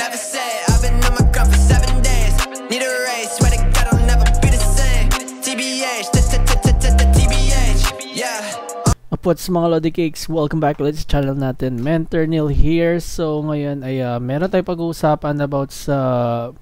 never say. I've been on my grind for 7 days. Need a race, swear to God I'll never be the same. TBH, TBH, yeah. What's mga Lodi Cakes? Welcome back ulit sa channel natin. Mentor Neil here. So ngayon ay meron tayong pag-uusapan about sa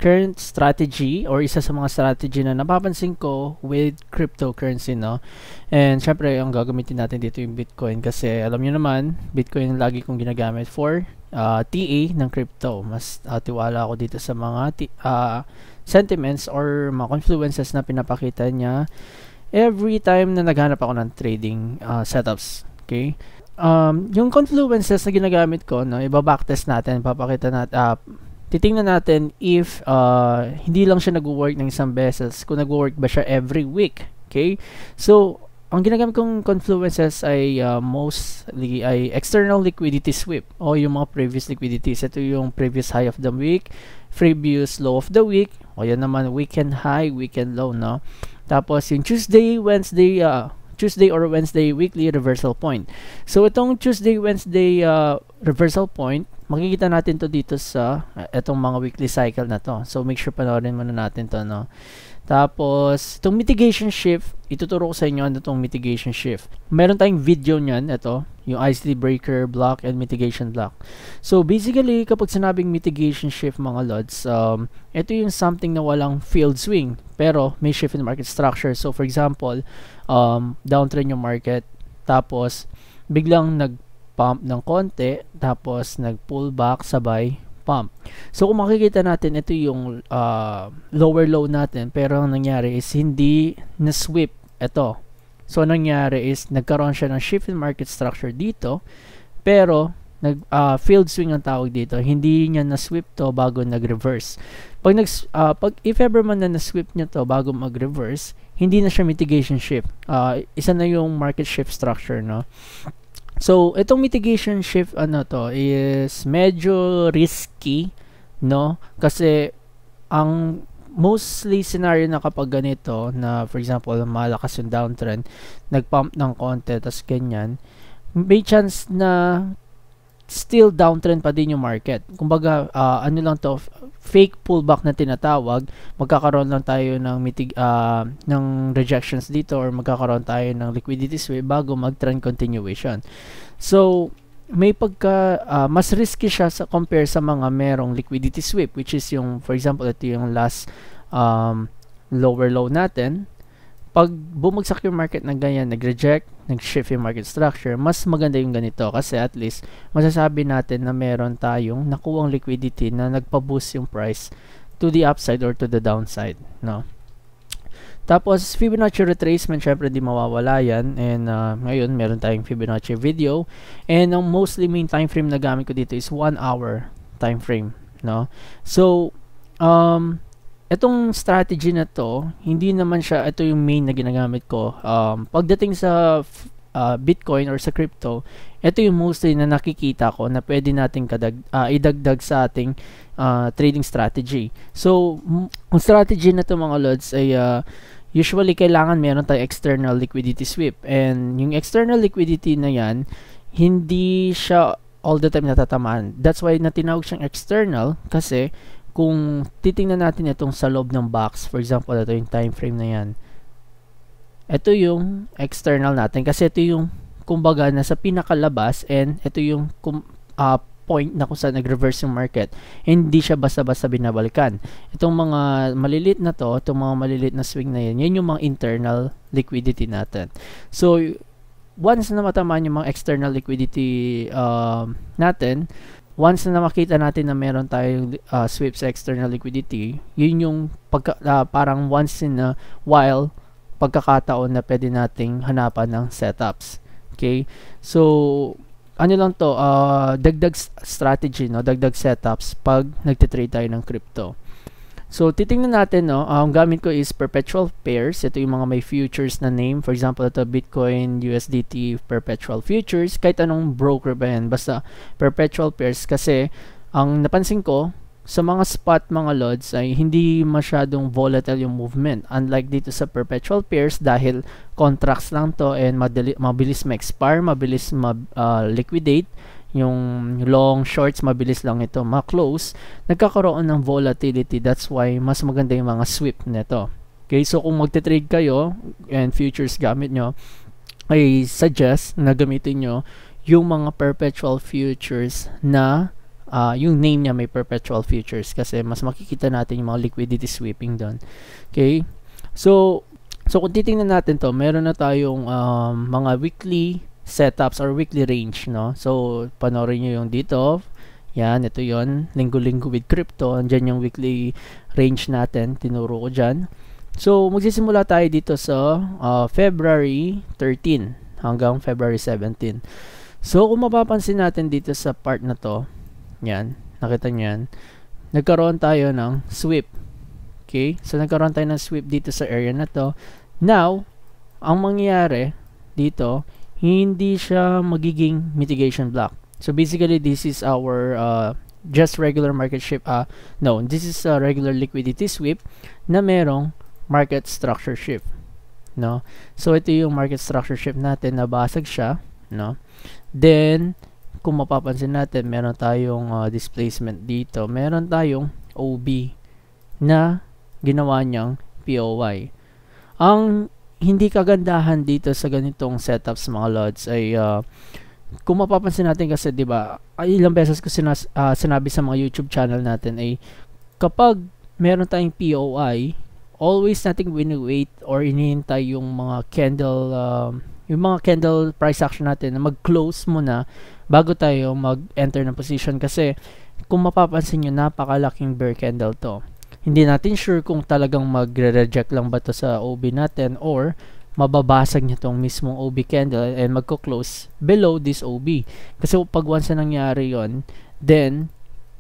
current strategy or isa sa mga strategy na napapansin ko with cryptocurrency, no? And syempre ang gagamitin natin dito yung Bitcoin kasi alam niyo naman, Bitcoin yung lagi kong ginagamit for TA ng crypto. Mas tiwala ako dito sa mga sentiments or mga confluences na pinapakita niya every time na naghanap ako ng trading setups. Okay? Yung confluences na ginagamit ko, no, iba-backtest natin, papakita natin, titingnan natin if hindi lang siya nag-work ng isang beses, kung nag-work ba siya every week. Okay? So, ang ginagamit kong confluences ay mostly ay external liquidity sweep o yung mga previous liquidities. Ito yung previous high of the week, previous low of the week, o yan naman weekend high, weekend low, no? Tapos yung Tuesday or Wednesday weekly reversal point. So itong Tuesday, Wednesday reversal point, makikita natin to dito sa itong mga weekly cycle na to. So make sure panoorin muna natin to, no. Tapos itong mitigation shift, ituturo ko sa inyo ano itong mitigation shift. Meron tayong video niyan, ito, yung ICT breaker block and mitigation block. So basically, kapag sinabing mitigation shift mga lods, ito yung something na walang field swing pero may shift in market structure. So for example, downtrend yung market, tapos biglang nag-pump ng konti, tapos nag-pull back sabay pump. So kung makikita natin, ito yung lower low natin, pero ang nangyari is hindi na-sweep ito. So nangyari is nagkaroon siya ng shift in market structure dito, pero field swing ang tawag dito. Hindi niya na-sweep to bago nag-reverse. Pag if ever man na na-sweep niya to bago mag-reverse, hindi na siya mitigation shift. Isa na yung market shift structure, no? So, itong mitigation shift is medyo risky, no? Kasi ang mostly scenario na kapag ganito na for example, malakas yung downtrend, nagpump ng konti tas ganyan, may chance na still downtrend pa din yung market. Kumbaga, ano lang to, fake pullback na tinatawag. Magkakaroon lang tayo ng ng rejections dito or magkakaroon tayo ng liquidity sweep bago mag-trend continuation. So, may mas risky siya sa compare sa mga merong liquidity sweep, which is yung, for example, ito yung last lower low natin. Pag bumagsak yung market ng ganyan, nag-reject, nag-shift yung market structure, mas maganda yung ganito kasi at least masasabi natin na meron tayong nakuwang liquidity na nagpa-boost yung price to the upside or to the downside, no? Tapos Fibonacci retracement, syempre di mawawala yan, and ngayon meron tayong Fibonacci video, and ang mostly main time frame na gamit ko dito is 1 hour time frame, no? So itong strategy na to, hindi naman siya ito yung main na ginagamit ko. Pagdating sa Bitcoin or sa crypto, ito yung mostly na nakikita ko na pwede nating idagdag sa ating trading strategy. So, ang strategy na to mga lods ay usually kailangan meron tayong external liquidity sweep. And yung external liquidity na yan, hindi siya all the time natatamaan. That's why natinawag siyang external kasi kung titingnan natin itong sa loob ng box, for example, ito yung time frame na yan. Ito yung external natin kasi ito yung kumbaga nasa pinakalabas and ito yung point na kung saan nag-reverse yung market. Hindi siya basta-basta binabalikan. Itong mga maliliit na to, itong mga maliliit na swing na yan, yan yung mga internal liquidity natin. So, once na matamaan yung mga external liquidity natin, once na makita natin na meron tayong sweep sa external liquidity, yun yung parang once in a while pagkakataon na pwede nating hanapan ng setups. Okay? So, ano lang to, dagdag strategy, no? Dagdag setups pag nagtitrade tayo ng crypto. So, titingnan natin, no, ang gamit ko is perpetual pairs. Ito yung mga may futures na name. For example, ito Bitcoin, USDT, perpetual futures. Kahit anong broker ba yan, basta perpetual pairs. Kasi, ang napansin ko, sa mga spot mga lods ay hindi masyadong volatile yung movement. Unlike dito sa perpetual pairs dahil contracts lang to and mabilis ma-expire, mabilis ma-liquidate. yung long shorts, mabilis lang ito ma-close, nagkakaroon ng volatility. That's why mas maganda yung mga sweep nito. Okay, so kung magte-trade kayo and futures gamit nyo, I suggest na gamitin nyo yung mga perpetual futures na yung name niya may perpetual futures, kasi mas makikita natin yung mga liquidity sweeping doon. Okay, so kung titingnan natin to, meron na tayong mga weekly setups or weekly range, no? So panoorin nyo yung dito. Yan, ito yon, linggo-linggo with crypto. Andyan yung weekly range natin, tinuro ko dyan. So magsisimula tayo dito sa February 13 hanggang February 17. So kung mapapansin natin dito sa part na to, yan, nakita nyo yan, nagkaroon tayo ng sweep. Okay, so nagkaroon tayo ng sweep dito sa area na to. Now, ang mangyayari dito, hindi siya magiging mitigation block. So basically, this is our just regular market shift. No, this is a regular liquidity sweep na merong market structure shift. No, so ito yung market structure shift natin, nabasag siya. No, then kung mapapansin natin, meron tayong displacement dito. Meron tayong OB na ginawa niyang POY. Ang hindi kagandahan dito sa ganitong setups mga lods ay kung mapapansin natin, kasi 'di ba, ilang beses ko sinabi sa mga YouTube channel natin ay kapag meron tayong POI, always nating wini-wait or inihintay yung mga candle price action natin na mag-close muna bago tayo mag-enter ng position, kasi kung mapapansin nyo, napakalaking bear candle to. Hindi natin sure kung talagang magre-reject lang ba to sa OB natin or mababasag niya tong mismong OB candle and magko-close below this OB. Kasi pag once na nangyari yon, then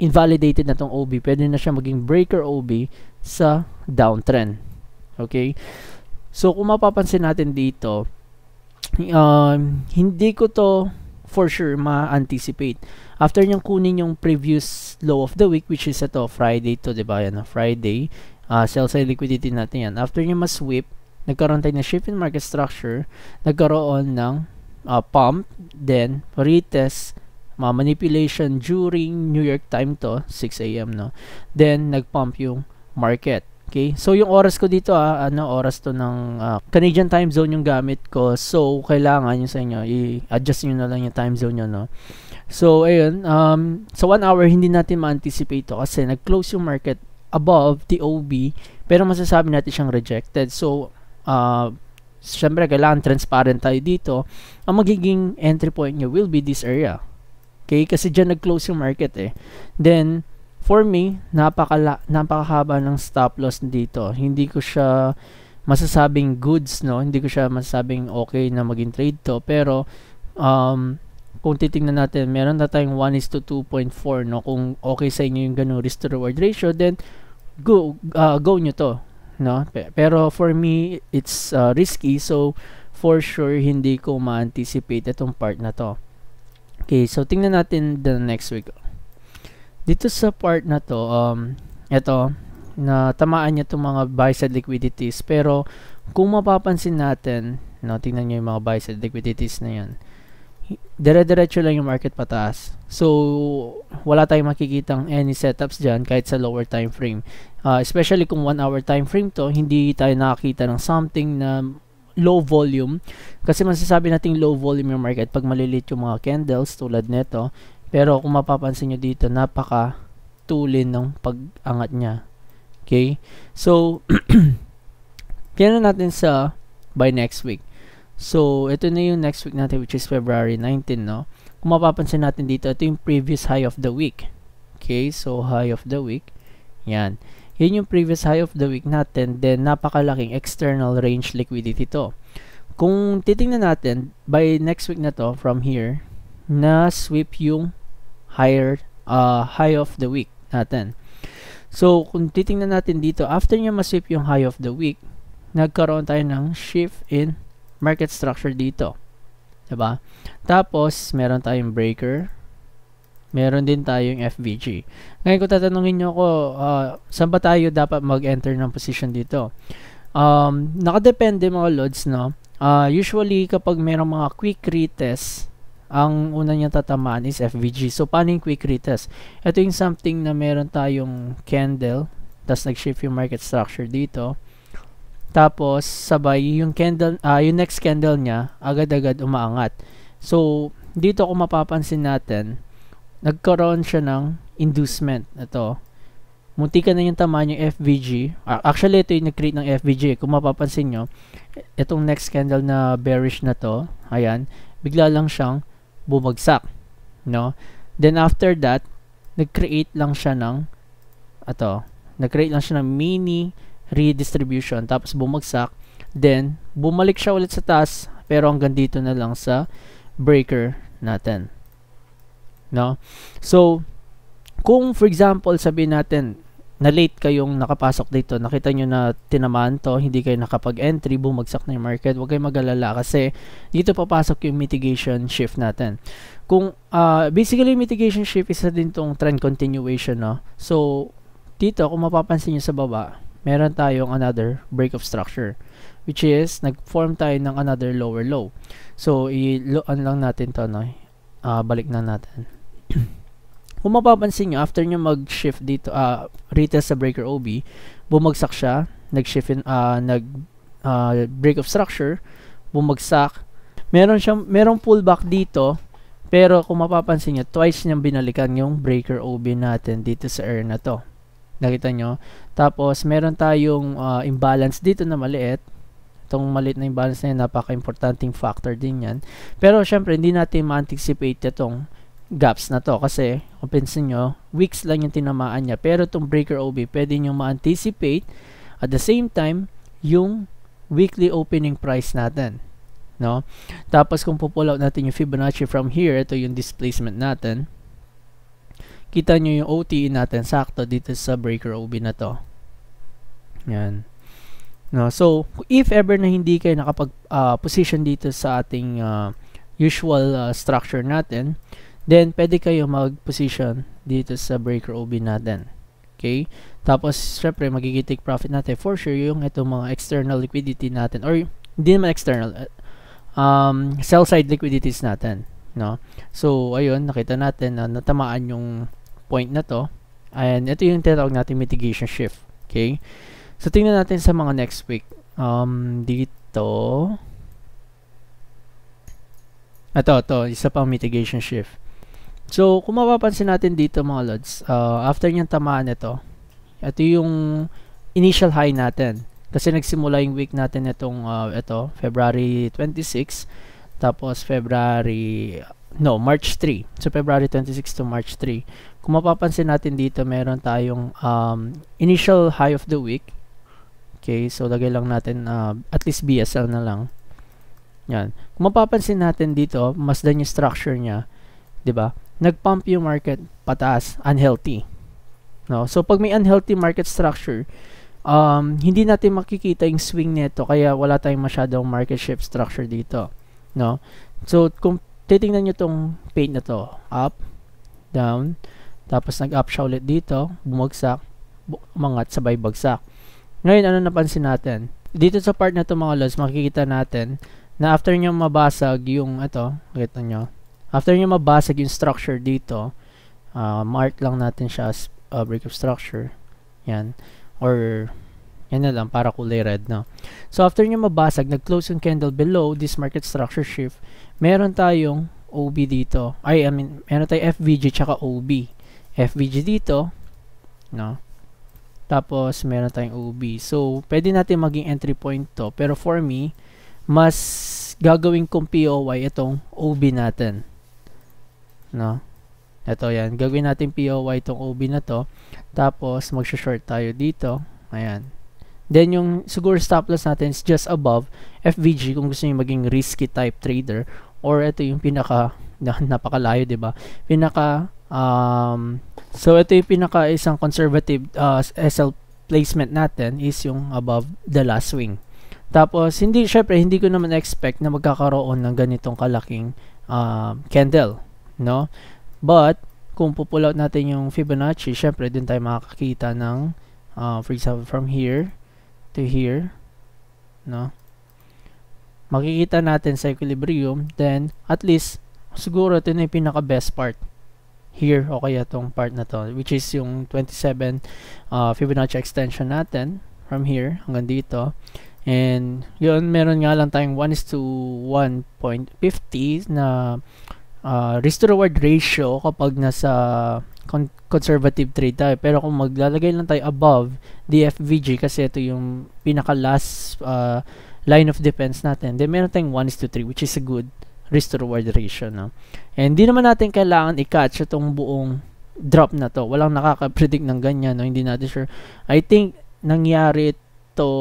invalidated na tong OB, pwede na siya maging breaker OB sa downtrend. Okay, so kung mapapansin natin dito, hindi ko to for sure ma-anticipate. After niyang kunin yung previous low of the week, which is ito, Friday to, diba? Yan, Friday, sell side liquidity natin yan. After niya ma-sweep, nagkaroon tayo ng shift in market structure, nagkaroon ng pump, then retest, manipulation during New York time to, 6 AM, no? Then, nagpump yung market. Okay, so yung oras ko dito, oras to ng Canadian time zone yung gamit ko. So, kailangan yung sa inyo, i-adjust nyo na lang yung time zone nyo, no? So, ayun, sa 1 hour, hindi natin ma-anticipate to kasi nag-close yung market above the OB, pero masasabi natin siyang rejected. So, syempre, kailangan transparent tayo dito. Ang magiging entry point nyo will be this area. Okay, kasi dyan nag-close yung market eh. Then, for me, napakahaba ng stop loss dito. Hindi ko siya masasabing goods, no? Hindi ko siya masasabing okay na maging trade to. Pero, kung titingnan natin, meron na tayong 1:2.4, no? Kung okay sa inyo yung ganung risk to reward ratio, then go nyo to, no? Pero for me, it's risky. So, for sure, hindi ko ma-anticipate itong part na to. Okay, so tingnan natin the next week. Dito sa part na to, ito, na tamaan niya itong mga buy-side liquidities. Pero, kung mapapansin natin, no, tingnan nyo yung mga buy-side liquidities na yan. Dire-diretso lang yung market pataas. So, wala tayong makikitang any setups dyan kahit sa lower time frame. Especially kung 1 hour time frame to, hindi tayo nakakita ng something na low volume. Kasi masasabi natin low volume yung market pag malilit yung mga candles tulad neto. Pero kung mapapansin nyo dito, napaka-tulin ng pag-angat niya. Okay? So, tingnan natin sa by next week. So, ito na yung next week natin, which is February 19, no? Kung mapapansin natin dito, ito yung previous high of the week. Okay? So, high of the week. Yan. Yan yung previous high of the week natin. Then, napakalaking external range liquidity to. Kung titingnan natin, by next week na to, from here, na sweep yung higher high of the week natin. So, kung titingnan natin dito, after niya ma-sweep yung high of the week, nagkaroon tayo ng shift in market structure dito. Diba? Tapos, meron tayong breaker. Meron din tayong FVG. Ngayon, kung tatanungin nyo ako, saan ba tayo dapat mag-enter ng position dito? Nakadepende mga lods, no? Usually, kapag merong mga quick retest, ang una niyang tatamaan is FVG. So, paano yung quick retest? Ito yung something na meron tayong candle, tapos nag-shift yung market structure dito. Tapos, sabay, yung candle, yung next candle niya, agad-agad umaangat. So, dito kung mapapansin natin, nagkaroon siya ng inducement. Ito. Muntikan na yung tamaan yung FVG. Actually, ito yung nag-create ng FVG. Kung mapapansin nyo, itong next candle na bearish na to, ayan, bigla lang siyang bumagsak, no? Then after that, nag-create lang siya ng nag-create lang siya ng mini redistribution, tapos bumagsak, then bumalik siya ulit sa taas, pero hanggang dito na lang sa breaker natin, no? So, kung for example, sabihin natin na late kayong nakapasok dito, nakita nyo na tinamaan to, hindi kayo nakapag-entry, bumagsak na yung market, huwag kayong mag-alala kasi dito papasok yung mitigation shift natin. Kung basically mitigation shift isa din tong trend continuation, no? So dito kung mapapansin nyo sa baba, meron tayong another break of structure, which is nag-form tayo ng another lower low. So i-loan lang natin to, no? Balik na natin. Kung mapapansin nyo, after nyo mag-shift dito, retest sa breaker OB, bumagsak siya, nag-shift in, break of structure, bumagsak. Merong pullback dito, pero kung mapapansin nyo, twice niyang binalikan yung breaker OB natin dito sa area na to. Nakita nyo? Tapos, meron tayong imbalance dito na maliit. Itong maliit na imbalance na yun, napaka-importanting factor din yan. Pero, syempre, hindi natin ma-anticipate itong gaps na to kasi kung pinsin nyo, weeks lang yung tinamaan niya, pero itong breaker OB pwede nyo ma-anticipate at the same time yung weekly opening price natin, no? Tapos kung pull out natin yung Fibonacci from here, ito yung displacement natin, kita nyo yung OTE natin sakto dito sa breaker OB na to, yan, no? So if ever na hindi kayo nakapag position dito sa ating usual structure natin, then pwede kayo mag-position dito sa breaker OB natin. Okay? Tapos, syempre, magiging profit natin for sure yung itong mga external liquidity natin, or hindi naman external, sell side liquidities natin, no? So, ayun, nakita natin na natamaan yung point na to, and ito yung tinatawag natin mitigation shift. Okay? So, tingnan natin sa mga next week. Dito, ito, isa pang mitigation shift. So, kung mapapansin natin dito mga lods, after niyang tamaan ito yung initial high natin. Kasi nagsimula yung week natin itong February 26, tapos March 3. So, February 26 to March 3. Kung mapapansin natin dito, meron tayong initial high of the week. Okay, so lagay lang natin at least BSL na lang. Yan. Kung mapapansin natin dito, masdan yung structure niya, 'di ba? Nag-pump yung market pataas, unhealthy, no? So pag may unhealthy market structure, hindi natin makikita yung swing nito, kaya wala tayong masyadong market shift structure dito, no? So kung titingnan niyo tong paint na to, up, down, tapos nag-up siya ulit dito, bumagsak, umangat, sabay bagsak. Ngayon, ano napansin natin? Dito sa part na to mga lods, makikita natin na after nyo mabasag yung kita nyo, after nyo mabasag yung structure dito, mark lang natin siya as break of structure, yan, or yan na lang para kulay red, no? So after nyo mabasag, nag-close yung candle below this market structure shift, meron tayong OB dito, meron tayong FVG tsaka OB. FVG dito, no? Tapos meron tayong OB. So pwede natin maging entry point to, pero for me, mas gagawin kong POY itong OB natin, no? Ito yan, gagawin natin POY itong OB na to, tapos mag-short tayo dito, ayan. Then yung siguro stop loss natin is just above FVG kung gusto niyo maging risky type trader, or ito yung pinaka napakalayo, 'di ba? So ito yung pinaka isang conservative SL placement natin is yung above the last swing. Tapos syempre hindi ko naman expect na magkakaroon ng ganitong kalaking candle, no? But kung pull out natin yung Fibonacci, syempre din tayo makakita ng for example from here to here, no? Makikita natin sa equilibrium, then at least siguro ito na yung pinaka best part here, o kaya itong part na to, which is yung 27 Fibonacci extension natin from here hanggang dito. And yun, meron nga lang tayong 1:1.50 na risk to reward ratio kapag nasa conservative trade tayo. Pero kung maglalagay lang tayo above DFVG, kasi ito yung pinaka last line of defense natin, then meron tayong 1:3, which is a good risk to reward ratio, no? And hindi naman natin kailangan i-catch itong buong drop na to. Walang nakaka-predict ng ganyan, no? Hindi natin sure. I think nangyari ito,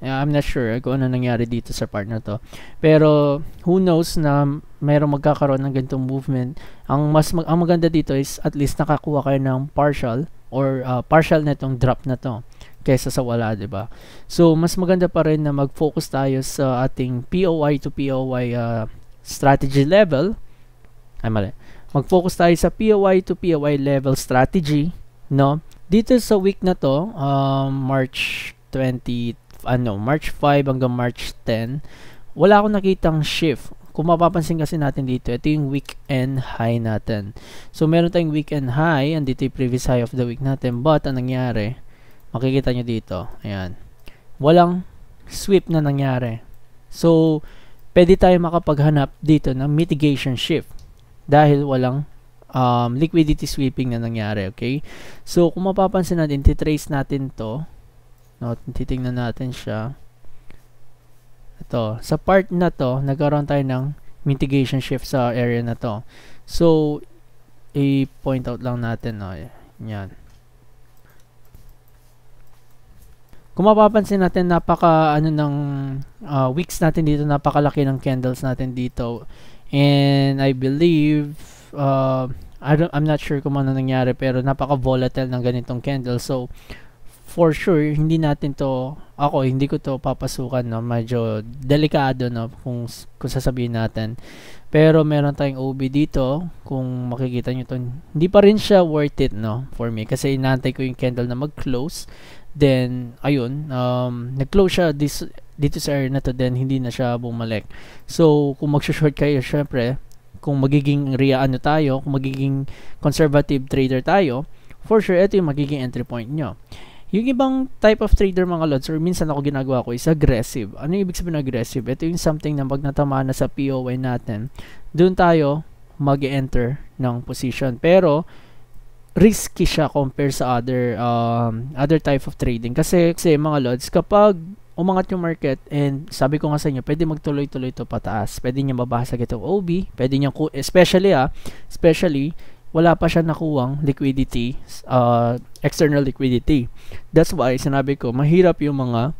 I'm not sure kung ano nangyari dito sa part na to. Pero who knows na mayroong magkakaroon ng ganitong movement. Ang maganda dito is at least nakakuha kayo ng partial or partial na itong drop na to kaysa sa wala, 'di ba? So mas maganda pa rin na mag-focus tayo sa ating POI to POI strategy level. Ay mali. Mag-focus tayo sa POI to POI level strategy, no? Dito sa week na to, March 5 hanggang March 10, wala akong nakitang shift. Kung mapapansin kasi natin dito, ito yung weekend high natin. So meron tayong weekend high, andito yung previous high of the week natin, but ang nangyari, makikita nyo dito, ayan, walang sweep na nangyari. So pwede tayo makapaghanap dito ng mitigation shift dahil walang liquidity sweeping na nangyari, okay? So kung mapapansin natin, titrace natin to, no, titingnan natin siya. Ito, sa part na to, nagkaroon tayo ng mitigation shift sa area na to. So i-point out lang natin, no, yan. Kung mapapansin natin, napaka ng wicks natin dito, napakalaki ng candles natin dito. And I believe I'm not sure kung ano nangyari, pero napaka volatile ng ganitong candle. So for sure hindi ko to papasukan, no, medyo delikado, no, kung sasabihin natin. Pero meron tayong OB dito, kung makikita nyo to, hindi pa rin siya worth it, no, for me, kasi inaantay ko yung candle na mag-close. Then ayun, nag-close siya dito sa area na to, then hindi na siya bumalik. So kung mag-short kayo, syempre kung magiging kung magiging conservative trader tayo, for sure ito yung magiging entry point nyo. Yung ibang type of trader, mga lods, or minsan ako ginagawa ko, is aggressive. Ano yung ibig sabihin aggressive? Ito yung something na pag natamaan na sa POI natin, doon tayo mag-enter ng position. Pero risky siya compare sa other type of trading. Kasi mga lods, kapag umangat yung market, and sabi ko nga sa inyo, pwede magtuloy-tuloy ito pataas. Pwede niya mabasag itong OB, pwede niya, especially wala pa siya nakuwang liquidity, external liquidity. That's why sinabi ko, mahirap yung mga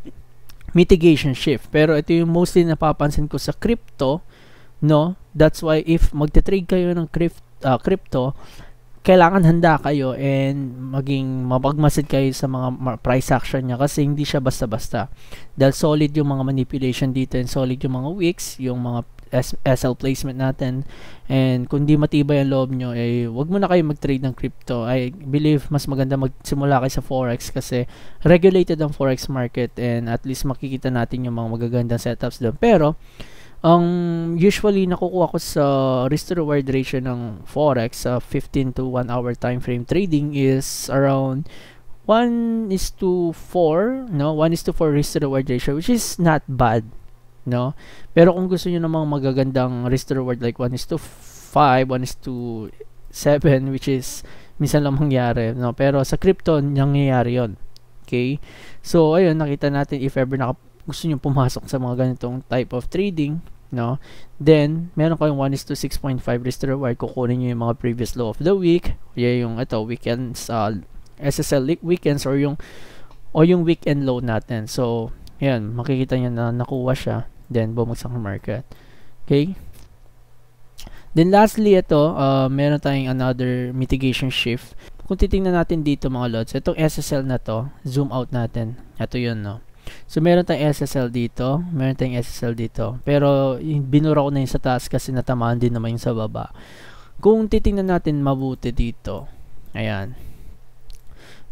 mitigation shift. Pero ito yung mostly napapansin ko sa crypto, no? That's why if magte-trade kayo ng crypto, kailangan handa kayo and maging mapagmasid kayo sa mga price action niya, kasi hindi siya basta-basta. Dahil solid yung mga manipulation dito, and solid yung mga wicks, yung mga SL placement natin. And kung di matibay ang loob nyo, wag mo na kayo mag-trade ng crypto. I believe mas maganda magsimula kayo sa Forex, kasi regulated ang Forex market, and at least makikita natin yung mga magagandang setups doon. Pero usually nakukuha ko sa risk to reward ratio ng Forex sa 15 to 1 hour time frame trading is around 1:4, no? 1:4 risk to reward ratio, which is not bad, no? Pero kung gusto niyo namang magagandang risk to reward like 1:5, 1:7, which is minsan lang mangyari, no? Pero sa crypto nangyayari 'yon. Okay? So ayun, nakita natin if ever gusto niyo pumasok sa mga ganitong type of trading, no? Then meron kayong 1:6.5 risk to reward, kukunin niyo yung mga previous low of the week, yung weekends, SSL weekends, or yung weekend low natin. So yan, makikita niyo na nakuha siya, then bumagsak ang market. Okay? Then lastly, ito, meron tayong another mitigation shift. Kung titingnan natin dito, mga lods, itong SSL na to, zoom out natin. Ito yun, no? So meron tayong SSL dito, meron tayong SSL dito. Pero binura ko na yung sa taas kasi natamaan din naman yung sa baba. Kung titingnan natin mabuti dito, ayan,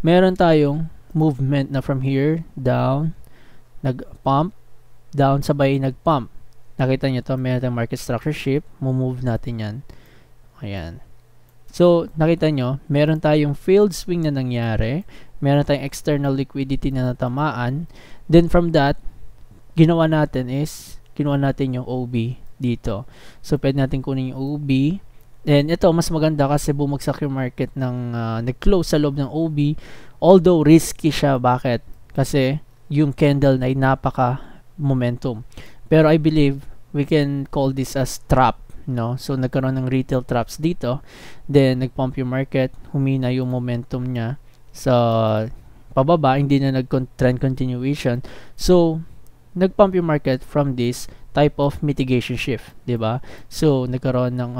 meron tayong movement na from here down, nag-pump, down, sabay nag-pump. Nakita nyo to, meron tayong market structure shift. Move natin yan. Ayan. So, nakita nyo, meron tayong failed swing na nangyari. Meron tayong external liquidity na natamaan. Then from that, ginawa natin yung OB dito. So, pwede natin kunin yung OB. And ito, mas maganda kasi bumagsak yung market ng nag-close sa loob ng OB. Although, risky siya. Bakit? Kasi, yung candle na ay napaka momentum. Pero I believe, we can call this as trap. No? So, nagkaroon ng retail traps dito. Then, nag-pump yung market. Humina yung momentum niya sa pababa. Hindi na nag-trend continuation. So, nag-pump yung market from this type of mitigation shift. Diba? So, nagkaroon ng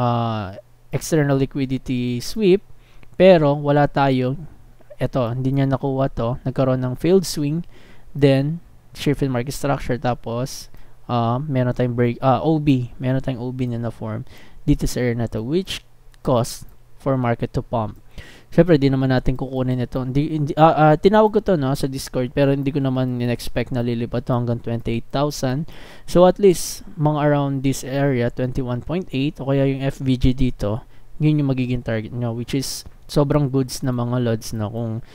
external liquidity sweep. Pero, wala tayong hindi niya nakuha to. Nagkaroon ng failed swing. Then, shift in market structure. Tapos, meron tayong OB. Meron tayong OB na na-form dito sa area na to, which caused for market to pump. Siyempre, di naman natin kukunin ito. Tinawag ko to sa Discord, pero hindi ko naman in-expect na lilipat to hanggang 28,000. So, at least, mga around this area, 21.8, o kaya yung FVG dito, yun yung magiging target nyo, which is sobrang goods na mga lots na kung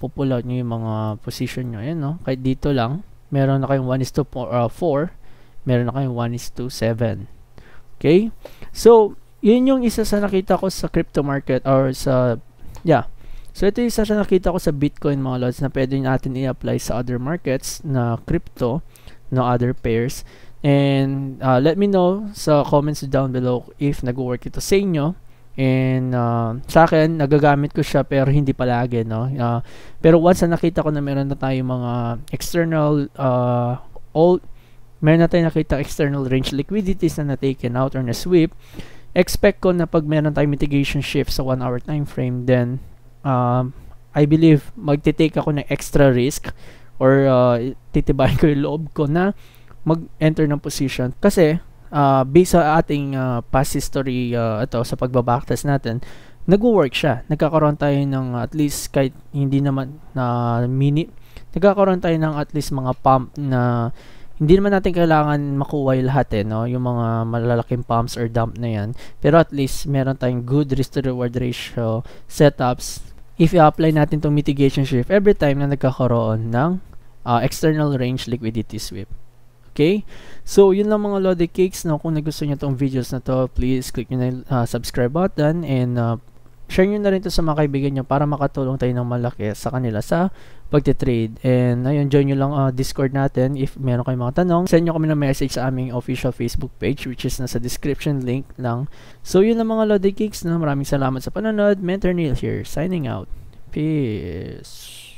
pull out nyo yung mga position nyo. Ayan, no? Kahit dito lang, meron na kayong 1:4, meron na kayong 1:7. Okay? So, yun yung isa sa nakita ko sa crypto market or sa, So, ito yung isa sa nakita ko sa Bitcoin mga lods na pwede natin i-apply sa other markets na crypto, no other pairs. And, let me know sa comments down below if nag-work ito sa inyo. And sa akin, nagagamit ko siya pero hindi palagi, no? Pero once na nakita ko na meron na tayong mga external meron na tayong nakita external range liquidities na na-taken out or na-sweep, expect ko na pag meron tayong mitigation shift sa 1 hour time frame, then I believe magte-take ako ng extra risk or titibayin ko yung loob ko na mag-enter ng position kasi based sa ating past history sa pagbabacktest natin, nag-work siya. Nagkakaroon tayo ng at least kahit hindi naman na nagkakaroon tayo ng at least mga pump na hindi naman natin kailangan makuha yung lahat no? Yung mga malalaking pumps or dump na yan. Pero at least meron tayong good risk to reward ratio setups if i-apply natin tong mitigation shift every time na nagkakaroon ng external range liquidity sweep. Okay? So, yun lang mga Lodi Cakes. No? Kung nagustuhan nyo itong videos na to, please click nyo na subscribe button and share nyo na rin to sa mga kaibigan nyo para makatulong tayo ng malaki sa kanila sa pagtitrade. And ayun, join nyo lang Discord natin if meron kayong mga tanong. Send nyo kami ng message sa aming official Facebook page which is nasa description link lang. So, yun lang mga Lodi Cakes. No? Maraming salamat sa panonood. Mentor Neil here, signing out. Peace.